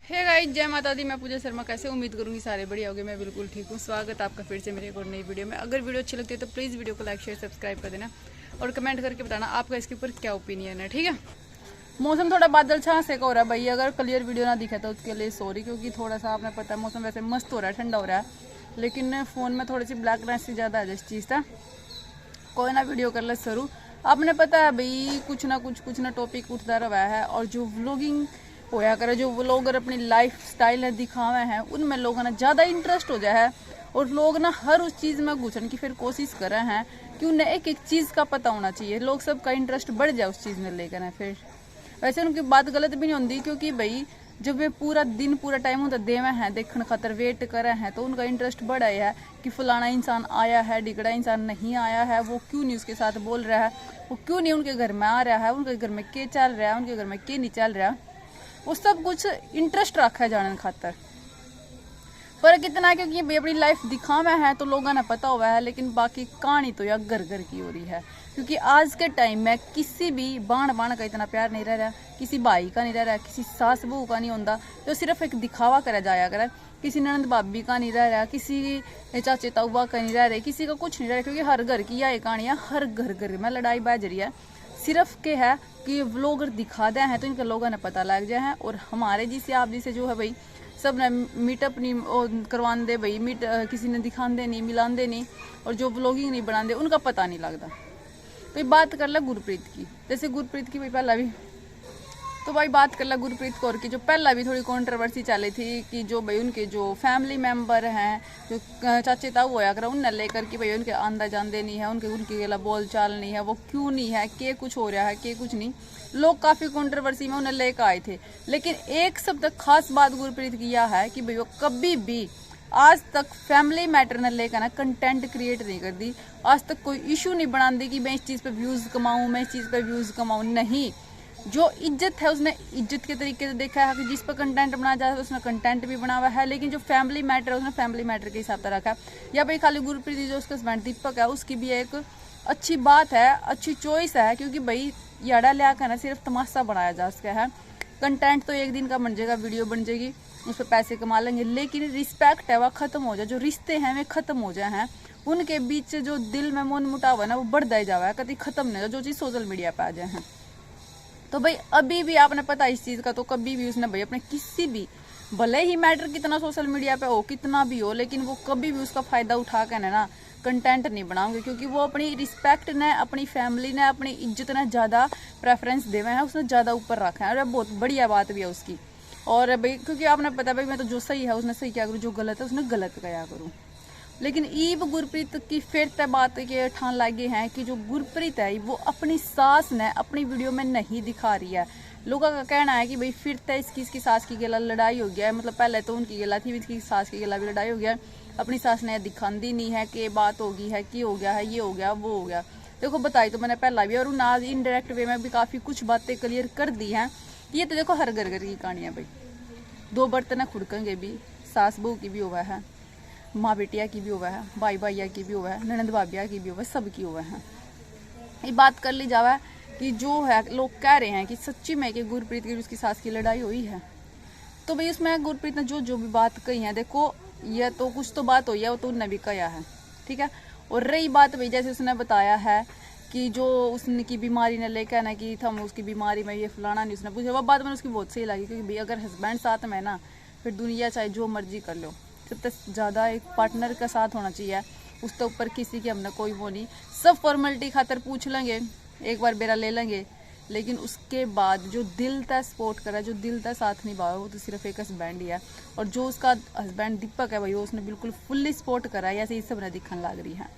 Hey guys, जय माता दी। मैं पूजा शर्मा। कैसे उम्मीद करूंगी सारे बढ़िया होंगे। मैं बिल्कुल ठीक हूँ। स्वागत है आपका फिर से मेरे एक और नई वीडियो में। अगर वीडियो अच्छी लगती है तो प्लीज़ वीडियो को लाइक शेयर सब्सक्राइब कर देना और कमेंट करके बताना आपका इसके ऊपर क्या ओपिनियन है, ठीक है। मौसम थोड़ा बादल छांसे का हो रहा है भाई। अगर क्लियर वीडियो ना दिखे तो उसके लिए सॉरी, क्योंकि थोड़ा सा आपने पता है मौसम वैसे मस्त हो रहा है, ठंडा हो रहा है, लेकिन फ़ोन में थोड़ी सी ब्लैकनेस सी ज़्यादा है जिस चीज़ का। कोई ना वीडियो कर ले शुरू। आपने पता है भाई, कुछ ना टॉपिक उठता रहा है, और जो व्लॉगिंग होया करे, जो व्लॉगर अपनी लाइफ स्टाइल दिखावे हैं, उनमें लोगों ने ज़्यादा इंटरेस्ट हो जाए है, और लोग ना हर उस चीज़ में घुसने की फिर कोशिश कर रहे हैं कि उन्हें एक एक चीज़ का पता होना चाहिए। लोग सबका इंटरेस्ट बढ़ जाए उस चीज़ में लेकर है। फिर वैसे उनकी बात गलत भी नहीं होती, क्योंकि भाई जब वे पूरा दिन पूरा टाइम होता देवे हैं देखने खातर, वेट करे हैं, तो उनका इंटरेस्ट बढ़ा है कि फलाना इंसान आया है, डिगड़ा इंसान नहीं आया है, वो क्यों नहीं उसके साथ बोल रहा है, वो क्यों नहीं उनके घर में आ रहा है, उनके घर में क्या चल रहा है, उनके घर में क्या नहीं चल रहा है। वो सब कुछ इंटरेस्ट रखा है जानने खातर। पर कितना है, क्योंकि भाई अपनी लाइफ दिखावा है तो लोगों ने पता हुआ है, लेकिन बाकी कहानी तो यार घर घर की हो रही है। क्योंकि आज के टाइम में किसी भी बाण का इतना प्यार नहीं रह रहा, किसी भाई का नहीं रह रहा, किसी सास बहू का नहीं होता, जो सिर्फ एक दिखावा करा जाया करे। किसी ननद भाभी का नहीं रह रहा, किसी चाचे ताऊबा का नहीं रह रहे, किसी का कुछ नहीं रह रहा, क्योंकि हर घर की यह कहानियाँ, हर घर में लड़ाई बाज रही है। सिर्फ के है कि व्लॉगर दिखा दे हैं तो इनके लोगों ने पता लग जाए हैं, और हमारे जिसे आप जिसे जो है भाई सब ने मीटअप नहीं करवान दे भाई, किसी ने दिखाते नहीं, मिलाते नहीं, और जो व्लॉगिंग नहीं बनाते उनका पता नहीं लगता। तो ये बात कर ला गुरप्रीत की। जैसे गुरप्रीत की भाई पहला भी तो भाई बात कर ला गुरप्रीत कौर की, जो पहला भी थोड़ी कंट्रोवर्सी चली थी कि जो भाई उनके जो फैमिली मेंबर हैं, जो चाचे ताऊ होया कर, उनने लेकर कि भाई उनके आंदा जांदे नहीं है, उनके गला बोल चाल नहीं है, वो क्यों नहीं है, के कुछ हो रहा है, के कुछ नहीं। लोग काफ़ी कंट्रोवर्सी में उन्हें लेकर आए थे, लेकिन एक सब तक खास बात गुरप्रीत की यह है कि भाई वो कभी भी आज तक फैमिली मैटर ने लेकर ना कंटेंट क्रिएट नहीं कर दी। आज तक कोई इशू नहीं बना दी कि मैं इस चीज़ पे व्यूज़ कमाऊँ, मैं इस चीज़ पे व्यूज़ कमाऊँ। नहीं, जो इज्जत है उसने इज्जत के तरीके से देखा है कि जिस पर कंटेंट बनाया जाता है उसने कंटेंट भी बना हुआ है, लेकिन जो फैमिली मैटर है उसने फैमिली मैटर के हिसाब से रखा है। या भाई खाली गुरप्रीत जो उसका हस्बैंड दीपक है, उसकी भी एक अच्छी बात है, अच्छी चॉइस है, क्योंकि भाई याड़ा लिया कर ना सिर्फ तमाशा बनाया जा सका है। कंटेंट तो एक दिन का बन जाएगा, वीडियो बन जाएगी, उस पर पैसे कमा लेंगे, लेकिन रिस्पेक्ट है वह खत्म हो जाए, जो रिश्ते हैं वे खत्म हो जाए हैं, उनके बीच से जो दिल में मन मुटाव है ना वो बढ़ता ही जावा है, कभी खत्म नहीं, जो चीज़ सोशल मीडिया पे आ जाए हैं। तो भाई अभी भी आपने पता इस चीज़ का, तो कभी भी उसने भाई अपने किसी भी, भले ही मैटर कितना सोशल मीडिया पे हो, कितना भी हो, लेकिन वो कभी भी उसका फ़ायदा उठा कर ना कंटेंट नहीं बनाओगे, क्योंकि वो अपनी रिस्पेक्ट ने, अपनी फैमिली ने, अपनी इज्जत ने ज़्यादा प्रेफरेंस देवे हैं, उसने ज़्यादा ऊपर रखा है, और बहुत बढ़िया बात भी है उसकी। और भाई क्योंकि आपने पता भाई, मैं तो जो सही है उसने सही क्या करूँ, जो गलत है उसने गलत क्या करूँ। लेकिन ईब गुरप्रीत की फिर से बात के ठान लागे हैं कि जो गुरप्रीत है वो अपनी सास ने अपनी वीडियो में नहीं दिखा रही है। लोगों का कहना है कि भाई फिर से इसकी सास की गला लड़ाई हो गया है, मतलब पहले तो उनकी गला थी, इसकी सास की गला भी लड़ाई हो गया है, अपनी सास ने दिखाती नहीं है कि बात होगी है, कि हो गया है, ये हो गया वो हो गया। देखो बताई तो मैंने पहला भी, और आज इनडायरेक्ट वे में भी काफ़ी कुछ बातें क्लियर कर दी हैं। ये तो देखो हर घर की कहानी है भाई, दो बर्तन खुड़केंगे भी, सास बहू की भी हुआ है, माँ बेटिया की भी हुआ है, भाई भाइया की भी हुआ है, ननद भाभिया की भी हुआ है, सबकी हुआ है। ये बात कर ली जावा कि जो है लोग कह रहे हैं कि सच्ची में कि गुरप्रीत की उसकी सास की लड़ाई हुई है, तो भाई उसमें गुरप्रीत ने जो भी बात कही है, देखो ये तो कुछ तो बात हुई है, वो तो उनने भी कहा है, ठीक है। और रही बात भाई, जैसे उसने बताया है कि जो उसकी बीमारी ने लेकर ना कि हम उसकी बीमारी में ये फलाना नहीं, उसने पूछा, वह बात मैंने उसकी बहुत सही लगी, क्योंकि भाई अगर हस्बैंड साथ में ना, फिर दुनिया चाहे जो मर्जी कर लो, सबसे ज़्यादा एक पार्टनर का साथ होना चाहिए। उसके ऊपर किसी की हमने कोई वो नहीं, सब फॉर्मेलिटी खातर पूछ लेंगे, एक बार बेरा ले लेंगे, लेकिन उसके बाद जो दिल तक सपोर्ट करा, जो दिल तक साथ निभाया, वो तो सिर्फ एक हस्बैंड ही है। और जो उसका हस्बैंड दीपक है भाई, वो उसने बिल्कुल फुल्ली सपोर्ट करा है, ऐसे ही सब ने दिखने लग रही है।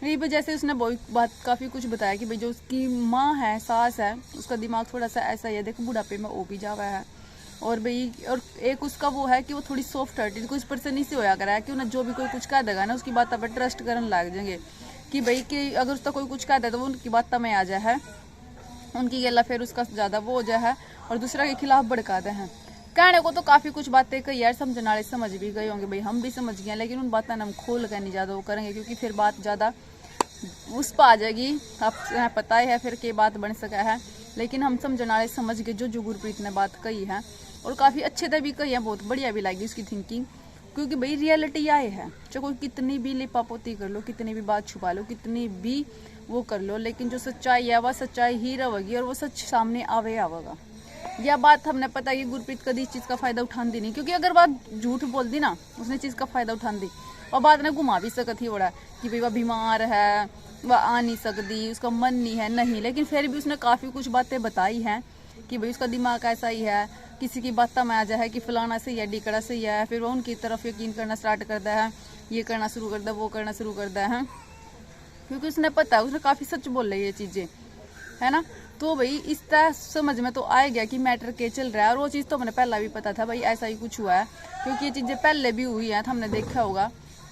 ये वजह से उसने बहुत बात काफ़ी कुछ बताया कि भाई जो उसकी माँ है, सास है, उसका दिमाग थोड़ा सा ऐसा ही है, देखो बुढ़ापे में वो भी जावा है, और भाई और एक उसका वो है कि वो थोड़ी सॉफ्ट हार्टेड, कुछ पर्सन इसी होया करा है कि उन्हें जो भी कोई कुछ कह देगा ना उसकी बात पर ट्रस्ट करने लग जाएंगे, कि भाई कि अगर उसका कोई कुछ कह दे तो वो उनकी बात में आ जाए है, उनकी गला फिर उसका ज़्यादा वो हो जाए है, और दूसरा के खिलाफ भड़का दे हैं। कहने को तो काफ़ी कुछ बातें कही यार, समझने वाले समझ भी गए होंगे भाई, हम भी समझ गए, लेकिन उन बातों हम खोल कर नहीं ज़्यादा वो करेंगे, क्योंकि फिर बात ज़्यादा उस पर आ जाएगी। आप पता ही है फिर के बात बन सका है, लेकिन हम समझने वाले समझ गए जो गुरप्रीत ने बात कही है। और काफ़ी अच्छे तरीके है, बहुत बढ़िया भी लगी उसकी थिंकिंग। क्योंकि भाई रियलिटी आए है, चाहे कोई कितनी भी लिपापोती कर लो, कितनी भी बात छुपा लो, कितनी भी वो कर लो, लेकिन जो सच्चाई है वह सच्चाई ही रहेगी और वो सच सामने आवेगा। यह बात हमने पता है कि गुरप्रीत कभी इस चीज़ का फ़ायदा उठाती नहीं, क्योंकि अगर बात झूठ बोल दी ना, उसने चीज़ का फ़ायदा उठा दी और बात ने घुमा भी सकती बड़ा कि भाई वह बीमार है, वह आ नहीं सकती, उसका मन नहीं है, नहीं, लेकिन फिर भी उसने काफ़ी कुछ बातें बताई हैं कि भाई उसका दिमाग ऐसा ही है, किसी की बातों में आ जाए कि फलाना सही है, ढिकड़ा सही है, फिर वह उनकी तरफ यकीन करना स्टार्ट करता है, ये करना शुरू करता है, वो करना शुरू करता है, क्योंकि उसने पता है, उसने काफ़ी सच बोल रही है ये चीज़ें, है ना। तो भाई इस तरह समझ में तो आ गया कि मैटर क्या चल रहा है, और वो चीज़ तो हमें पहला भी पता था भाई ऐसा ही कुछ हुआ है, क्योंकि ये चीज़ें पहले भी हुई हैं, तो हमने देखा होगा।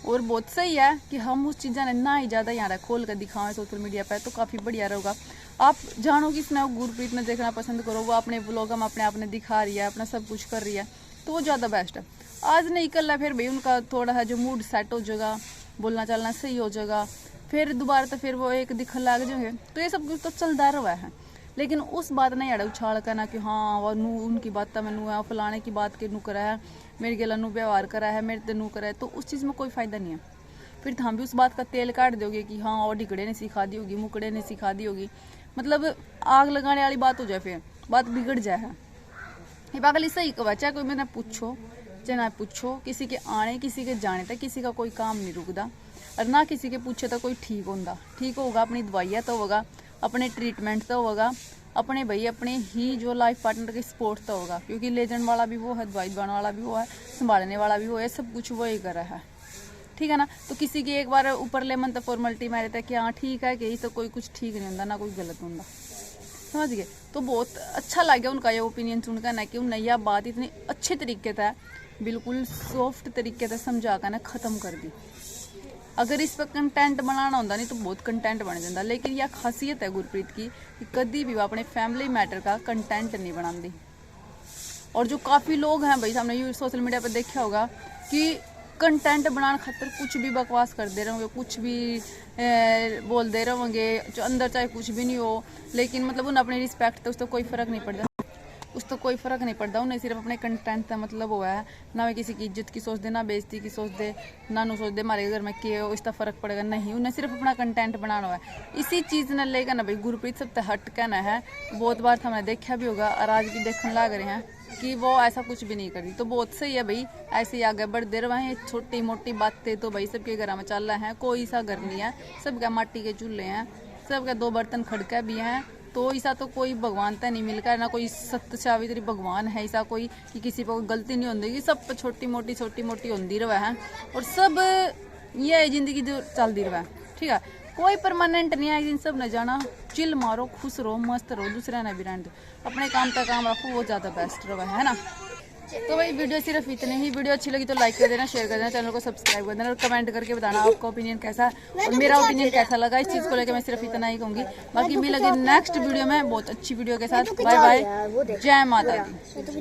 और बहुत सही है कि हम उस चीज़ें ने ना ही ज़्यादा यहाँ खोल कर दिखाएं सोशल मीडिया पर, तो काफ़ी बढ़िया रहेगा। आप जानो कि इसने गुरप्रीत ने देखना पसंद करो, वो अपने व्लॉग हम अपने आपने दिखा रही है, अपना सब कुछ कर रही है, तो वो ज़्यादा बेस्ट है। आज नहीं कल है फिर भाई उनका थोड़ा है जो मूड सेट हो जाएगा, बोलना चलना सही हो जाएगा, फिर दोबारा तो फिर वो एक दिखने लग जाएंगे, तो ये सब कुछ तो चलता रहा है। लेकिन उस बात नहीं अड़ा उछाल करना कि हाँ वह नू उनकी बात तो मैनू है, फलाने की बात के नू करा है, मेरे गला नू व्यवहार करा है, मेरे ते नू करा है, तो उस चीज़ में कोई फ़ायदा नहीं है। फिर तो हम भी उस बात का तेल काट दोगे कि हाँ और ढिकड़े ने सिखा दी होगी, मुकड़े ने सिखा दी होगी, मतलब आग लगाने वाली बात हो जाए, फिर बात बिगड़ जाए है। ये पागल सही कहा, चाहे कोई मैंने पूछो चाहे ना पूछो, किसी के आने किसी के जाने तक किसी का कोई काम नहीं रुकता, और ना किसी के पूछे तो कोई ठीक होगा, अपनी दवाइयाँ तो होगा, अपने ट्रीटमेंट तो होगा, अपने भाई अपने ही जो लाइफ पार्टनर की सपोर्ट तो होगा, क्योंकि लेजन वाला भी वो है, दवाई दवाने वाला भी वो है, संभालने वाला भी वो है, सब कुछ वही कर रहा है, ठीक है ना। तो किसी की एक बार ऊपर ले मन तो फॉर्मेलिटी में रहता है कि हाँ ठीक है कि तो कोई कुछ ठीक नहीं होता, ना कोई गलत होता, समझ गए। तो बहुत अच्छा लगा उनका ये ओपिनियन सुनकर ना, कि उन नया बात इतनी अच्छे तरीके से बिल्कुल सॉफ्ट तरीके से समझा कर ना ख़त्म कर दी। अगर इस पर कंटेंट बनाना होता नहीं तो बहुत कंटेंट बन जाता, लेकिन यह खासियत है गुरप्रीत की कि कभी भी वो अपने फैमिली मैटर का कंटेंट नहीं बनाती। और जो काफ़ी लोग हैं भाई, हमने सोशल मीडिया पर देखा होगा कि कंटेंट बनाने खातर कुछ भी बकवास कर दे रहोगे, कुछ भी बोल दे रहोगे, जो अंदर चाहे कुछ भी नहीं हो, लेकिन मतलब उन्हें अपनी रिस्पेक्ट तो उसको कोई फ़र्क नहीं पड़ता, उन्हें सिर्फ अपने कंटेंट का मतलब हुआ है, ना वे किसी की इज्जत की सोच दे, ना बेइज्जती की सोच दे, ना नू सोच दे हमारे घर में के हो इसका फ़र्क पड़ेगा, नहीं, उन्हें सिर्फ अपना कंटेंट बनाना हुआ है। इसी चीज़ ने लेकर ना भाई गुरप्रीत सब तो हट कहना है, बहुत बार हमने देखा भी होगा और आज भी देखने लग रहे हैं कि वो ऐसा कुछ भी नहीं करती, तो बहुत सही है भाई, ऐसे ही आगे बढ़ते रहे। छोटी मोटी बातें तो भाई सबके घर में चल रहा है, कोई सा घर नहीं है, सबका माटी के चूल्हे हैं, सबका 2 बर्तन खड़का भी हैं, तो ऐसा तो कोई भगवान तो नहीं मिलकर, ना कोई सत्य सावित्री भगवान है ऐसा कोई कि किसी पर कोई गलती नहीं होती, सब पर छोटी मोटी होती रहा है, और सब ये जिंदगी जो चलती रहा है, ठीक है, कोई परमानेंट नहीं है, एक दिन सब ने जाना, चिल मारो, खुश रहो, मस्त रहो, दूसरे ने भी रहने दो, अपने काम तक काम रखो, वो ज़्यादा बेस्ट रहा है ना। तो भाई वीडियो सिर्फ इतने ही, वीडियो अच्छी लगी तो लाइक कर देना, शेयर कर देना, चैनल को सब्सक्राइब कर देना, और कमेंट करके बताना आपका ओपिनियन कैसा है और मेरा ओपिनियन कैसा लगा। इस चीज़ को लेकर मैं सिर्फ इतना ही कहूँगी, बाकी मिलेंगे नेक्स्ट वीडियो में बहुत अच्छी वीडियो के साथ। बाय बाय, जय माता दी।